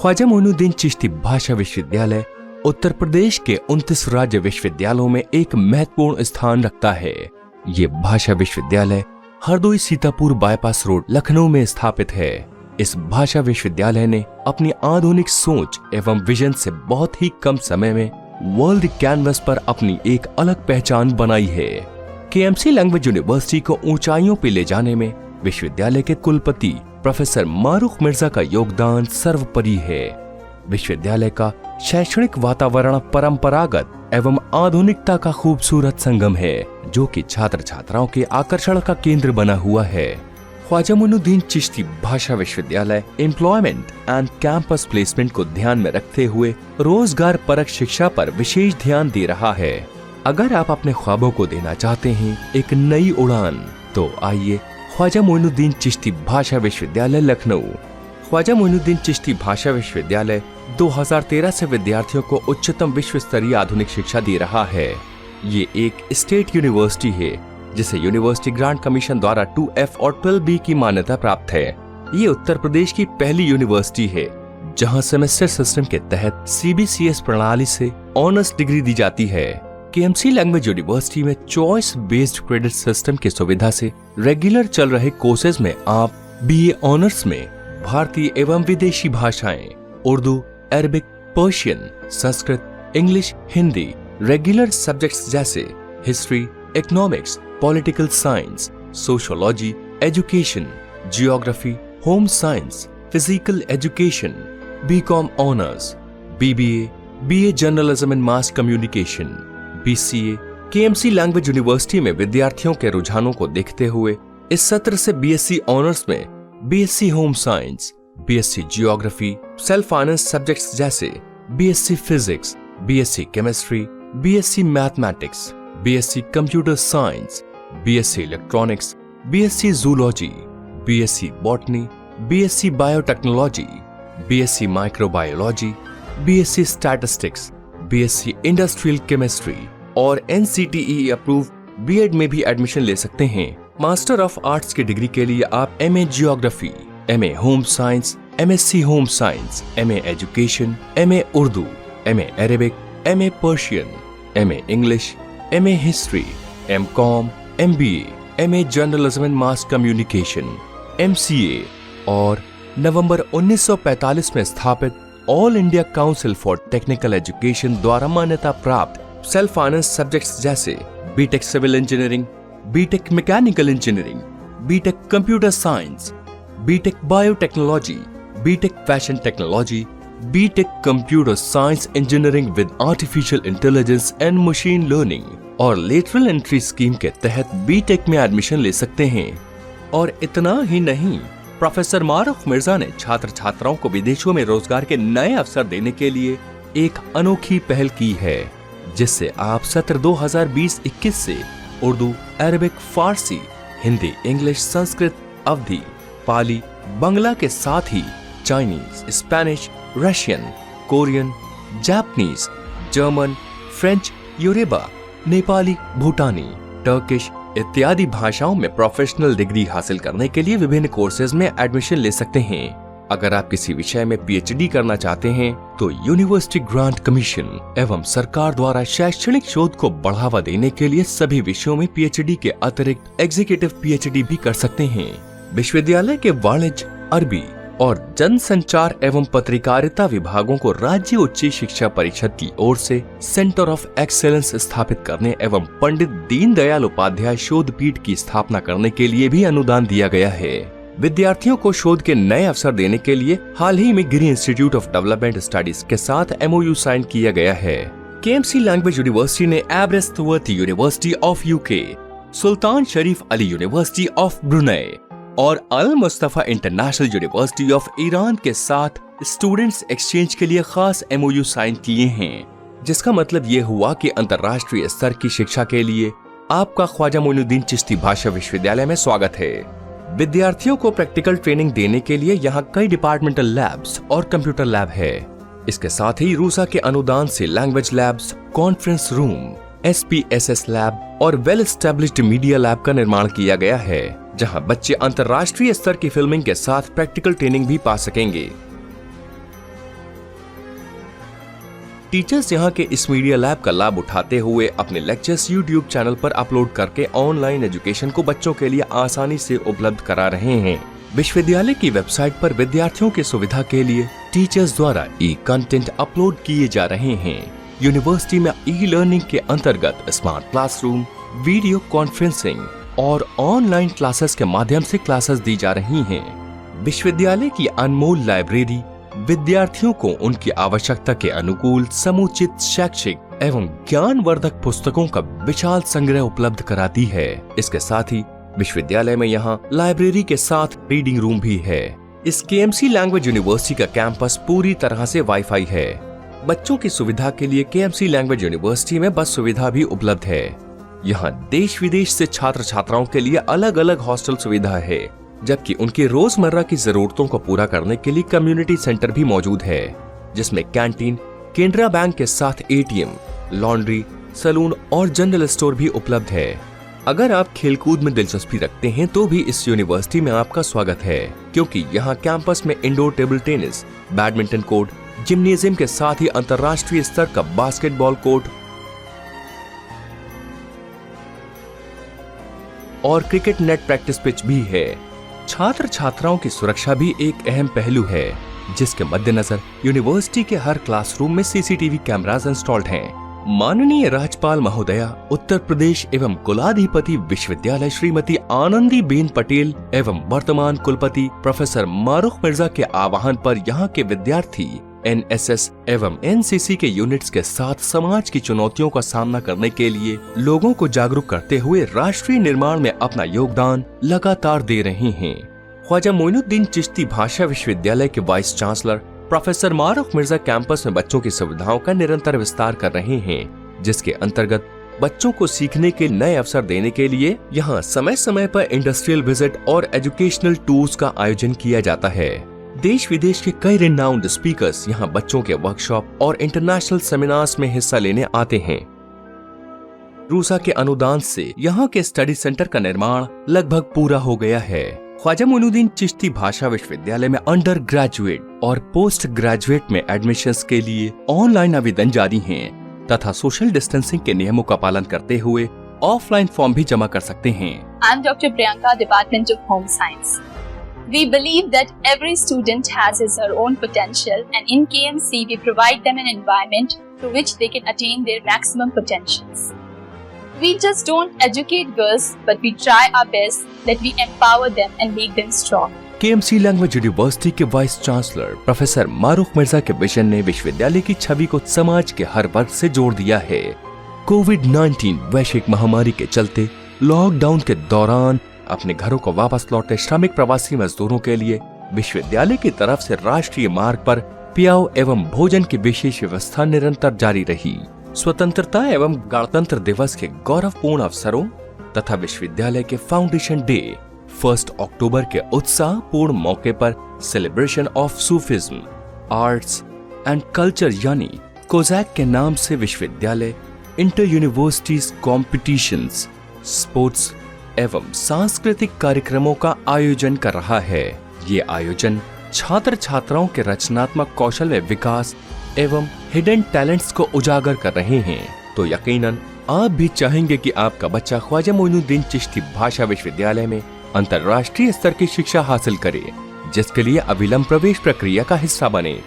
ख्वाजा मोइनुद्दीन चिश्ती भाषा विश्वविद्यालय उत्तर प्रदेश के 29 राज्य विश्वविद्यालयों में एक महत्वपूर्ण स्थान रखता है। ये भाषा विश्वविद्यालय हरदोई सीतापुर बाईपास रोड लखनऊ में स्थापित है। इस भाषा विश्वविद्यालय ने अपनी आधुनिक सोच एवं विजन से बहुत ही कम समय में वर्ल्ड कैनवस पर अपनी एक अलग पहचान बनाई है। केएमसी लैंग्वेज यूनिवर्सिटी को ऊंचाइयों पे ले जाने में विश्वविद्यालय के कुलपति प्रोफेसर मारूख मिर्जा का योगदान सर्वोपरि है। विश्वविद्यालय का शैक्षणिक वातावरण परंपरागत एवं आधुनिकता का खूबसूरत संगम है, जो कि छात्र छात्राओं के आकर्षण का केंद्र बना हुआ है। ख्वाजा मोइनुद्दीन चिश्ती भाषा विश्वविद्यालय एम्प्लॉयमेंट एंड कैंपस प्लेसमेंट को ध्यान में रखते हुए रोजगार परक शिक्षा पर विशेष ध्यान दे रहा है। अगर आप अपने ख्वाबों को देना चाहते हैं एक नई उड़ान, तो आइए ख्वाजा मोइनुद्दीन चिश्ती भाषा विश्वविद्यालय लखनऊ। ख्वाजा मोइनुद्दीन चिश्ती भाषा विश्वविद्यालय 2013 से विद्यार्थियों को उच्चतम विश्व स्तरीय आधुनिक शिक्षा दे रहा है। ये एक स्टेट यूनिवर्सिटी है जिसे यूनिवर्सिटी ग्रांट कमीशन द्वारा 2F और 12B की मान्यता प्राप्त है। ये उत्तर प्रदेश की पहली यूनिवर्सिटी है जहां सेमेस्टर सिस्टम के तहत CBCS प्रणाली से ऑनर्स डिग्री दी जाती है। केएमसी लैंग्वेज यूनिवर्सिटी में चॉइस बेस्ड क्रेडिट सिस्टम की सुविधा से रेगुलर चल रहे कोर्सेज में आप BA ऑनर्स में भारतीय एवं विदेशी भाषाएं, Urdu, Arabic, Persian, Sanskrit, English, Hindi, regular subjects जैसे history, economics, political science, sociology, education, geography, home science, physical education, BCom honours, BBA, BA journalism and mass communication, BCA। KMC language university में विद्यार्थियों के रुझानों को देखते हुए इस सत्र से BSc ऑनर्स में BSc home science, BSc geography, self finance subjects जैसे BSc physics, BSc chemistry, BSc mathematics, BSc computer science, BSc electronics, BSc zoology, BSc botany, BSc biotechnology, BSc microbiology, BSc statistics, BSc industrial chemistry और NCTE approve B.Ed में भी admission ले सकते हैं। Master of arts की degree के लिए आप MA geography, MA home science, MSc home science, MA education, MA Urdu, MA Arabic, MA Persian, MA English, MA history, MCom, MBA, MA journalism and mass communication, MCA और नवंबर 1945 में स्थापित all India council for technical education द्वारा मान्यता प्राप्त self finance subjects जैसे BTech civil engineering, BTech mechanical engineering, BTech computer science, BTech biotechnology, BTech fashion technology, BTech computer science engineering with artificial intelligence and machine learning और lateral entry scheme के तहत BTech में admission ले सकते हैं। और इतना ही नहीं, प्रोफेसर मारूख मिर्जा ने छात्र छात्राओं को विदेशों में रोजगार के नए अवसर देने के लिए एक अनोखी पहल की है, जिससे आप सत्र 2020-21 से उर्दू, अरबिक, फारसी, हिंदी, इंग्लिश, संस्कृत, अवधी, पाली, बांग्ला के साथ ही Chinese, Spanish, Russian, Korean, Japanese, German, French, Yoruba, Nepali, Bhutani, Turkish इत्यादि भाषाओं में प्रोफेशनल डिग्री हासिल करने के लिए विभिन्न कोर्सेज में एडमिशन ले सकते हैं। अगर आप किसी विषय में PhD करना चाहते हैं तो यूनिवर्सिटी ग्रांट कमीशन एवं सरकार द्वारा शैक्षणिक शोध को बढ़ावा देने के लिए सभी विषयों में PhD के अतिरिक्त एग्जीक्यूटिव PhD भी कर सकते हैं। विश्वविद्यालय के वाणिज्य, अरबी और जनसंचार एवं पत्रकारिता विभागों को राज्य उच्च शिक्षा परिषद की ओर से सेंटर ऑफ एक्सेलेंस स्थापित करने एवं पंडित दीनदयाल उपाध्याय शोध पीठ की स्थापना करने के लिए भी अनुदान दिया गया है। विद्यार्थियों को शोध के नए अवसर देने के लिए हाल ही में गिरी इंस्टीट्यूट ऑफ डेवलपमेंट स्टडीज के साथ MOU साइन किया गया है। केएमसी लैंग्वेज यूनिवर्सिटी ने Aberystwyth university of UK, Sultan Sharif Ali university of Brunei और Al Mustafa international university of Iran के साथ स्टूडेंट्स एक्सचेंज के लिए खास MOU साइन किए हैं, जिसका मतलब ये हुआ कि अंतर्राष्ट्रीय स्तर की शिक्षा के लिए आपका ख्वाजा मोइनुद्दीन चिश्ती भाषा विश्वविद्यालय में स्वागत है। विद्यार्थियों को प्रैक्टिकल ट्रेनिंग देने के लिए यहाँ कई डिपार्टमेंटल लैब्स और कंप्यूटर लैब है। इसके साथ ही रूसा के अनुदान से language labs, conference room, SPSS lab और वेल एस्टेब्लिश्ड मीडिया लैब का निर्माण किया गया है, जहां बच्चे अंतर्राष्ट्रीय स्तर की फिल्मिंग के साथ प्रैक्टिकल ट्रेनिंग भी पा सकेंगे। टीचर्स यहाँ के इस मीडिया लैब का लाभ उठाते हुए अपने लेक्चर्स यूट्यूब चैनल पर अपलोड करके ऑनलाइन एजुकेशन को बच्चों के लिए आसानी से उपलब्ध करा रहे हैं। विश्वविद्यालय की वेबसाइट पर विद्यार्थियों की सुविधा के लिए टीचर्स द्वारा ई कंटेंट अपलोड किए जा रहे हैं। यूनिवर्सिटी में ई लर्निंग के अंतर्गत स्मार्ट क्लासरूम, वीडियो कॉन्फ्रेंसिंग और ऑनलाइन क्लासेस के माध्यम से क्लासेस दी जा रही हैं। विश्वविद्यालय की अनमोल लाइब्रेरी विद्यार्थियों को उनकी आवश्यकता के अनुकूल समुचित शैक्षिक एवं ज्ञानवर्धक पुस्तकों का विशाल संग्रह उपलब्ध कराती है। इसके साथ ही विश्वविद्यालय में यहाँ लाइब्रेरी के साथ रीडिंग रूम भी है। इस केएमसी लैंग्वेज यूनिवर्सिटी का कैंपस पूरी तरह से वाईफाई है। बच्चों की सुविधा के लिए केएमसी लैंग्वेज यूनिवर्सिटी में बस सुविधा भी उपलब्ध है। यहाँ देश विदेश से छात्र छात्राओं के लिए अलग अलग हॉस्टल सुविधा है, जबकि उनकी रोजमर्रा की जरूरतों को पूरा करने के लिए कम्युनिटी सेंटर भी मौजूद है, जिसमें कैंटीन, केनरा बैंक के साथ एटीएम, लॉन्ड्री, सैलून और जनरल स्टोर भी उपलब्ध है। अगर आप खेलकूद में दिलचस्पी रखते हैं तो भी इस यूनिवर्सिटी में आपका स्वागत है, क्योंकि यहाँ कैंपस में indoor table tennis, badminton court, gymnasium के साथ ही अंतर्राष्ट्रीय स्तर का बास्केटबॉल कोर्ट और क्रिकेट नेट प्रैक्टिस पिच भी है। छात्र छात्राओं की सुरक्षा भी एक अहम पहलू है, जिसके मद्देनजर यूनिवर्सिटी के हर क्लासरूम में सीसीटीवी कैमरास इंस्टॉल्ड हैं। माननीय राज्यपाल महोदया उत्तर प्रदेश एवं कुलाधिपति विश्वविद्यालय श्रीमती आनंदी बेन पटेल एवं वर्तमान कुलपति प्रोफेसर मारूख मिर्जा के आह्वान पर यहाँ के विद्यार्थी एनएसएस एवं एनसीसी के यूनिट्स के साथ समाज की चुनौतियों का सामना करने के लिए लोगों को जागरूक करते हुए राष्ट्रीय निर्माण में अपना योगदान लगातार दे रहे हैं। ख्वाजा मोइनुद्दीन चिश्ती भाषा विश्वविद्यालय के vice chancellor professor Mahrukh Mirza campus में बच्चों की सुविधाओं का निरंतर विस्तार कर रहे हैं, जिसके अंतर्गत बच्चों को सीखने के नए अवसर देने के लिए यहाँ समय समय पर इंडस्ट्रियल विजिट और एजुकेशनल टूर्स का आयोजन किया जाता है। देश विदेश के कई रिनाउंड स्पीकर्स यहाँ बच्चों के वर्कशॉप और इंटरनेशनल सेमिनार्स में हिस्सा लेने आते हैं। रूसा के अनुदान से यहाँ के स्टडी सेंटर का निर्माण लगभग पूरा हो गया है। ख्वाजा मोइनुद्दीन चिश्ती भाषा विश्वविद्यालय में अंडर ग्रेजुएट और पोस्ट ग्रेजुएट में एडमिशंस के लिए ऑनलाइन आवेदन जारी हैं, तथा सोशल डिस्टेंसिंग के नियमों का पालन करते हुए ऑफलाइन फॉर्म भी जमा कर सकते हैं। I am Dr. Priyanka, Department of Home Science. We believe that every student has his or her own potential, and in KMC we provide them an environment through which they can attain their maximum potentials. We just don't educate girls, but we try our best that we empower them and make them strong. KMC language university के vice chancellor professor Mahrukh Mirza के vision ने विश्वविद्यालय की छवि को समाज के हर वर्ग से जोड़ दिया है। कोविड-19 वैश्विक महामारी के चलते लॉकडाउन के दौरान अपने घरों को वापस लौटे श्रमिक प्रवासी मजदूरों के लिए विश्वविद्यालय की तरफ से राष्ट्रीय मार्ग पर पियाव एवं भोजन की विशेष व्यवस्था निरंतर जारी रही। स्वतंत्रता एवं गणतंत्र दिवस के गौरवपूर्ण अवसरों तथा विश्वविद्यालय के फाउंडेशन डे 1 अक्टूबर के उत्साहपूर्ण मौके पर celebration of Sufism, arts and culture यानी कोजैक के नाम से विश्वविद्यालय इंटर यूनिवर्सिटीज कॉम्पिटिशंस, स्पोर्ट्स एवं सांस्कृतिक कार्यक्रमों का आयोजन कर रहा है। ये आयोजन छात्र छात्राओं के रचनात्मक कौशल में विकास एवं हिडन टैलेंट्स को उजागर कर रहे हैं। तो यकीनन आप भी चाहेंगे कि आपका बच्चा ख्वाजा मोइनुद्दीन चिश्ती भाषा विश्वविद्यालय में अंतर्राष्ट्रीय स्तर की शिक्षा हासिल करे, जिसके लिए अविलंब प्रवेश प्रक्रिया का हिस्सा बने।